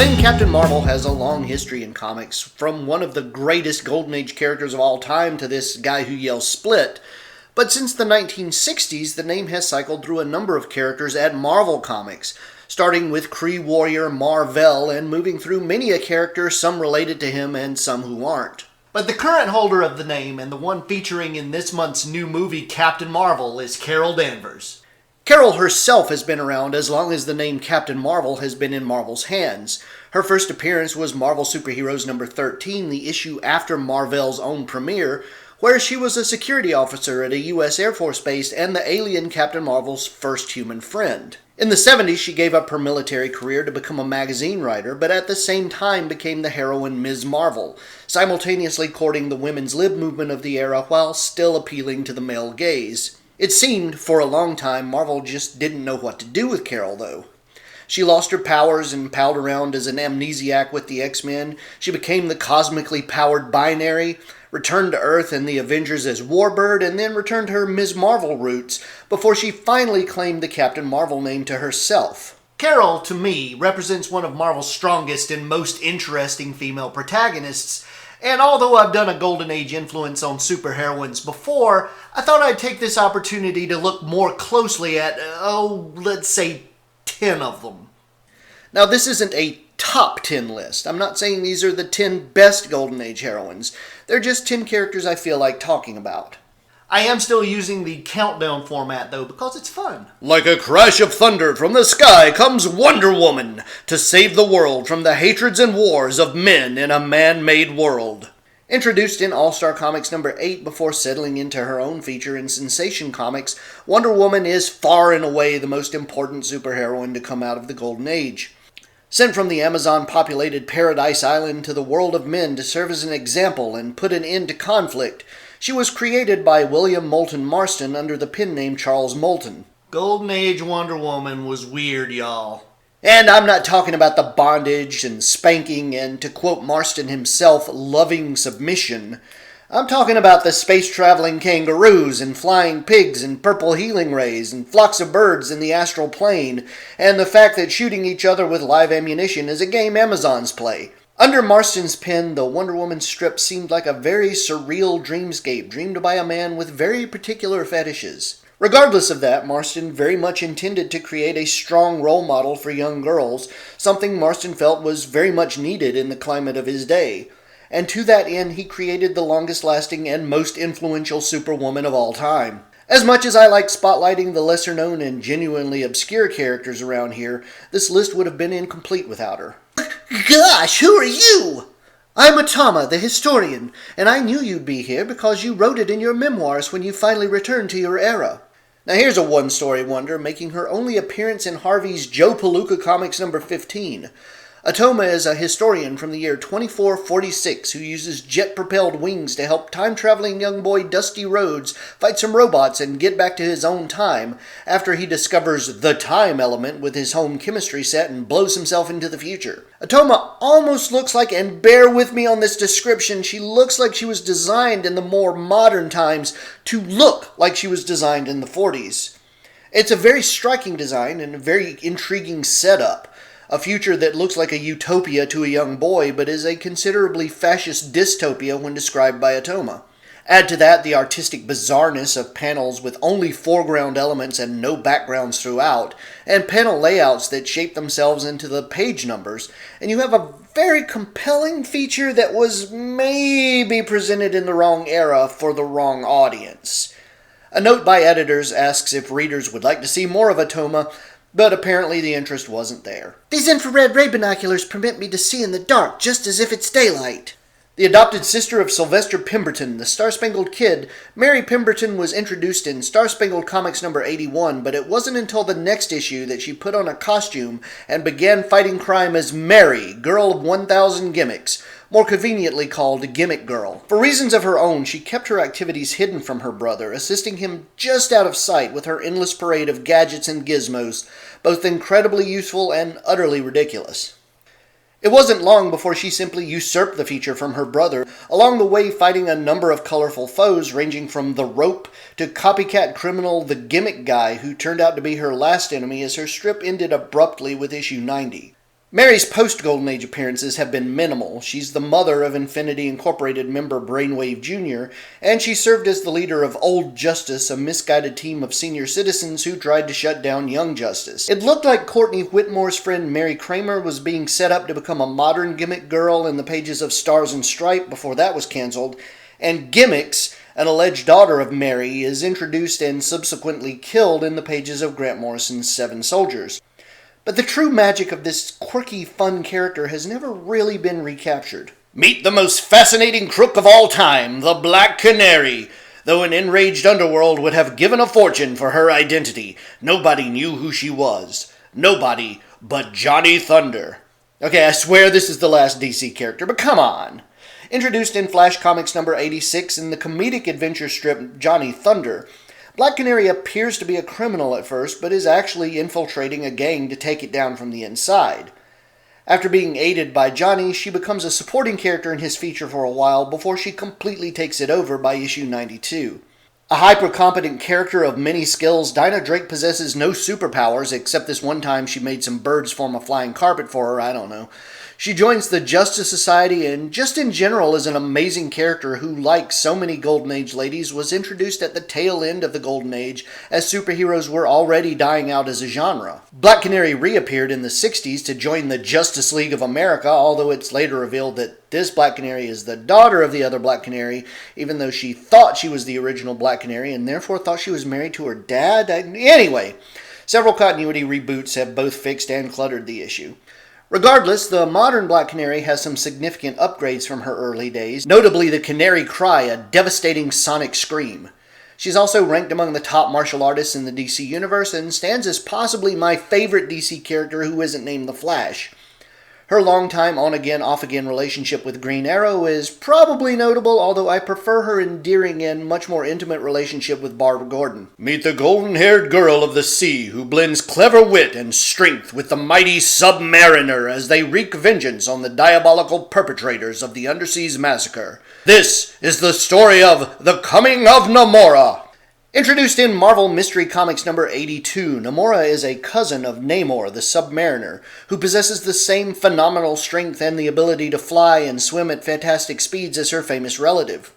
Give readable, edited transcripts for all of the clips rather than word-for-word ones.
name Captain Marvel has a long history in comics, from one of the greatest Golden Age characters of all time to this guy who yells split. But since the 1960s, the name has cycled through a number of characters at Marvel Comics, starting with Kree warrior Mar-Vell and moving through many a character, some related to him and some who aren't. But the current holder of the name, and the one featuring in this month's new movie Captain Marvel, is Carol Danvers. Carol herself has been around as long as the name Captain Marvel has been in Marvel's hands. Her first appearance was Marvel Superheroes number 13, the issue after Mar-Vell's own premiere, where she was a security officer at a U.S. Air Force base and the alien Captain Marvel's first human friend. In the 70s, she gave up her military career to become a magazine writer, but at the same time became the heroine Ms. Marvel, simultaneously courting the women's lib movement of the era while still appealing to the male gaze. It seemed, for a long time, Marvel just didn't know what to do with Carol, though. She lost her powers and palled around as an amnesiac with the X-Men. She became the cosmically powered Binary, returned to Earth and the Avengers as Warbird, and then returned to her Ms. Marvel roots before she finally claimed the Captain Marvel name to herself. Carol, to me, represents one of Marvel's strongest and most interesting female protagonists, and although I've done a Golden Age influence on superheroines before, I thought I'd take this opportunity to look more closely at, let's say 10 of them. Now, this isn't a top 10 list. I'm not saying these are the 10 best Golden Age heroines. They're just 10 characters I feel like talking about. I am still using the countdown format, though, because it's fun. Like a crash of thunder from the sky comes Wonder Woman to save the world from the hatreds and wars of men in a man-made world. Introduced in All-Star Comics number 8 before settling into her own feature in Sensation Comics, Wonder Woman is far and away the most important superheroine to come out of the Golden Age. Sent from the Amazon-populated Paradise Island to the world of men to serve as an example and put an end to conflict, she was created by William Moulton Marston under the pen name Charles Moulton. Golden Age Wonder Woman was weird, y'all. And I'm not talking about the bondage and spanking and, to quote Marston himself, loving submission. I'm talking about the space-traveling kangaroos and flying pigs and purple healing rays and flocks of birds in the astral plane, and the fact that shooting each other with live ammunition is a game Amazons play. Under Marston's pen, the Wonder Woman strip seemed like a very surreal dreamscape dreamed by a man with very particular fetishes. Regardless of that, Marston very much intended to create a strong role model for young girls, something Marston felt was very much needed in the climate of his day. And to that end, he created the longest-lasting and most influential Superwoman of all time. As much as I like spotlighting the lesser-known and genuinely obscure characters around here, this list would have been incomplete without her. Gosh, who are you? I'm Atama, the historian, and I knew you'd be here because you wrote it in your memoirs when you finally returned to your era. Now here's a one-story wonder making her only appearance in Harvey's Joe Palooka Comics number 15. Atoma is a historian from the year 2446 who uses jet-propelled wings to help time-traveling young boy Dusty Rhodes fight some robots and get back to his own time after he discovers the time element with his home chemistry set and blows himself into the future. Atoma almost looks like, and bear with me on this description, she looks like she was designed in the more modern times to look like she was designed in the 40s. It's a very striking design and a very intriguing setup. A future that looks like a utopia to a young boy, but is a considerably fascist dystopia when described by Atoma. Add to that the artistic bizarreness of panels with only foreground elements and no backgrounds throughout, and panel layouts that shape themselves into the page numbers, and you have a very compelling feature that was maybe presented in the wrong era for the wrong audience. A note by editors asks if readers would like to see more of Atoma, but apparently the interest wasn't there. These infrared ray binoculars permit me to see in the dark, just as if it's daylight. The adopted sister of Sylvester Pemberton, the Star-Spangled Kid, Mary Pemberton was introduced in Star-Spangled Comics number 81, but it wasn't until the next issue that she put on a costume and began fighting crime as Mary, Girl of 1,000 Gimmicks, more conveniently called Gimmick Girl. For reasons of her own, she kept her activities hidden from her brother, assisting him just out of sight with her endless parade of gadgets and gizmos, both incredibly useful and utterly ridiculous. It wasn't long before she simply usurped the feature from her brother, along the way fighting a number of colorful foes ranging from the Rope to copycat criminal the Gimmick Guy, who turned out to be her last enemy as her strip ended abruptly with issue 90. Mary's post-Golden Age appearances have been minimal. She's the mother of Infinity Incorporated member Brainwave Jr., and she served as the leader of Old Justice, a misguided team of senior citizens who tried to shut down Young Justice. It looked like Courtney Whitmore's friend Mary Kramer was being set up to become a modern gimmick girl in the pages of Stars and Stripe before that was cancelled, and Gimmicks, an alleged daughter of Mary, is introduced and subsequently killed in the pages of Grant Morrison's Seven Soldiers. But the true magic of this quirky, fun character has never really been recaptured. Meet the most fascinating crook of all time, the Black Canary. Though an enraged underworld would have given a fortune for her identity, nobody knew who she was. Nobody but Johnny Thunder. Okay, I swear this is the last DC character, but come on. Introduced in Flash Comics number 86 in the comedic adventure strip Johnny Thunder, Black Canary appears to be a criminal at first, but is actually infiltrating a gang to take it down from the inside. After being aided by Johnny, she becomes a supporting character in his feature for a while before she completely takes it over by issue 92. A hyper-competent character of many skills, Dinah Drake possesses no superpowers, except this one time she made some birds form a flying carpet for her, I don't know. She joins the Justice Society and just in general is an amazing character who, like so many Golden Age ladies, was introduced at the tail end of the Golden Age as superheroes were already dying out as a genre. Black Canary reappeared in the 60s to join the Justice League of America, although it's later revealed that this Black Canary is the daughter of the other Black Canary, even though she thought she was the original Black Canary and therefore thought she was married to her dad. Anyway, several continuity reboots have both fixed and cluttered the issue. Regardless, the modern Black Canary has some significant upgrades from her early days, notably the Canary Cry, a devastating sonic scream. She's also ranked among the top martial artists in the DC Universe and stands as possibly my favorite DC character who isn't named the Flash. Her long-time on-again, off-again relationship with Green Arrow is probably notable, although I prefer her endearing and much more intimate relationship with Barbara Gordon. Meet the golden-haired girl of the sea who blends clever wit and strength with the mighty Submariner as they wreak vengeance on the diabolical perpetrators of the Underseas Massacre. This is the story of The Coming of Namora. Introduced in Marvel Mystery Comics number 82, Namora is a cousin of Namor, the Submariner, who possesses the same phenomenal strength and the ability to fly and swim at fantastic speeds as her famous relative.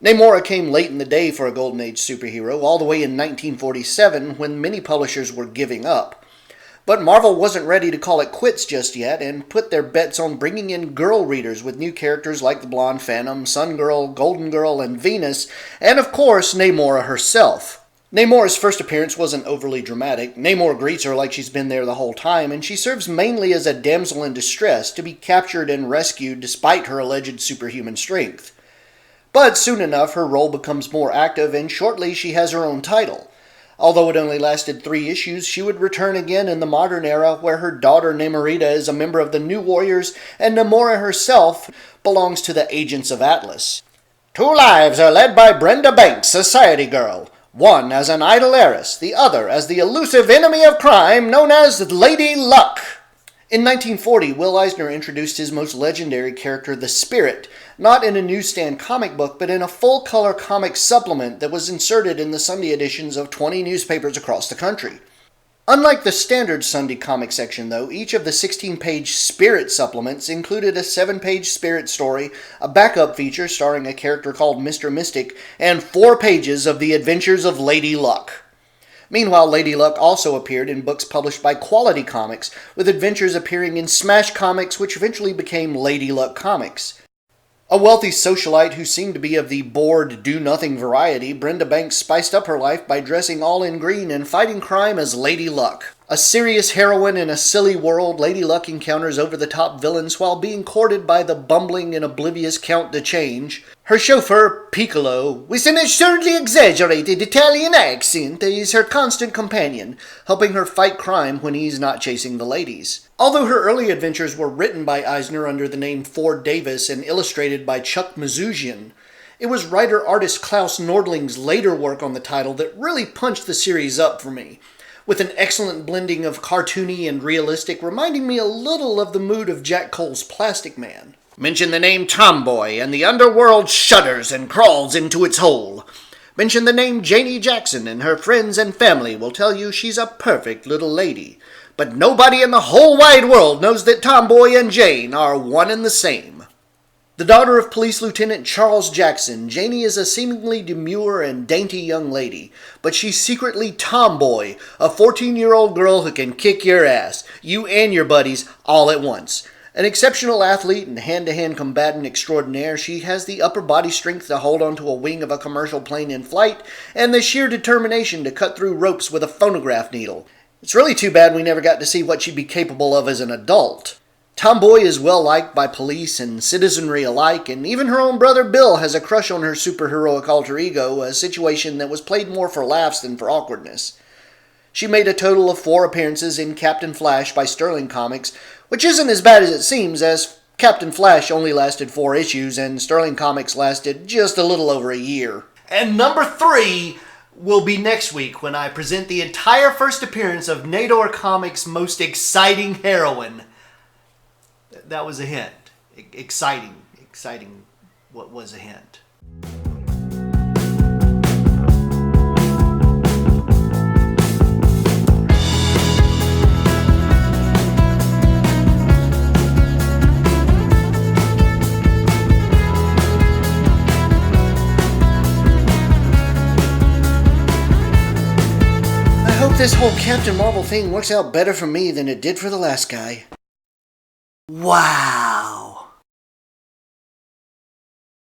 Namora came late in the day for a Golden Age superhero, all the way in 1947 when many publishers were giving up. But Marvel wasn't ready to call it quits just yet and put their bets on bringing in girl readers with new characters like the Blonde Phantom, Sun Girl, Golden Girl, and Venus, and of course Namora herself. Namora's first appearance wasn't overly dramatic. Namor greets her like she's been there the whole time, and she serves mainly as a damsel in distress to be captured and rescued despite her alleged superhuman strength. But soon enough her role becomes more active and shortly she has her own title. Although it only lasted 3 issues, she would return again in the modern era where her daughter Namorita is a member of the New Warriors and Namora herself belongs to the Agents of Atlas. 2 lives are led by Brenda Banks, society girl. One as an idle heiress, the other as the elusive enemy of crime known as Lady Luck. In 1940, Will Eisner introduced his most legendary character, the Spirit, not in a newsstand comic book, but in a full-color comic supplement that was inserted in the Sunday editions of 20 newspapers across the country. Unlike the standard Sunday comic section, though, each of the 16-page Spirit supplements included a 7-page Spirit story, a backup feature starring a character called Mr. Mystic, and 4 pages of the adventures of Lady Luck. Meanwhile, Lady Luck also appeared in books published by Quality Comics, with adventures appearing in Smash Comics, which eventually became Lady Luck Comics. A wealthy socialite who seemed to be of the bored, do-nothing variety, Brenda Banks spiced up her life by dressing all in green and fighting crime as Lady Luck. A serious heroine in a silly world, Lady Luck encounters over-the-top villains while being courted by the bumbling and oblivious Count de Change. Her chauffeur, Piccolo, with an absurdly exaggerated Italian accent, is her constant companion, helping her fight crime when he's not chasing the ladies. Although her early adventures were written by Eisner under the name Ford Davis and illustrated by Chuck Mazusian, it was writer-artist Klaus Nordling's later work on the title that really punched the series up for me, with an excellent blending of cartoony and realistic, reminding me a little of the mood of Jack Cole's Plastic Man. Mention the name Tomboy, and the underworld shudders and crawls into its hole. Mention the name Janie Jackson, and her friends and family will tell you she's a perfect little lady. but nobody in the whole wide world knows that Tomboy and Jane are one and the same. The daughter of Police Lieutenant Charles Jackson, Janie is a seemingly demure and dainty young lady, but she's secretly Tomboy, a 14-year-old girl who can kick your ass, you and your buddies, all at once. An exceptional athlete and hand-to-hand combatant extraordinaire, she has the upper body strength to hold onto a wing of a commercial plane in flight, and the sheer determination to cut through ropes with a phonograph needle. It's really too bad we never got to see what she'd be capable of as an adult. Tomboy is well liked by police and citizenry alike, and even her own brother Bill has a crush on her superheroic alter ego, a situation that was played more for laughs than for awkwardness. She made a total of 4 appearances in Captain Flash by Sterling Comics, which isn't as bad as it seems, as Captain Flash only lasted 4 issues and Sterling Comics lasted just a little over a year. And number 3 will be next week when I present the entire first appearance of Nador Comics' most exciting heroine. That was a hint. Exciting. What was a hint? I hope this whole Captain Marvel thing works out better for me than it did for the last guy. Wow.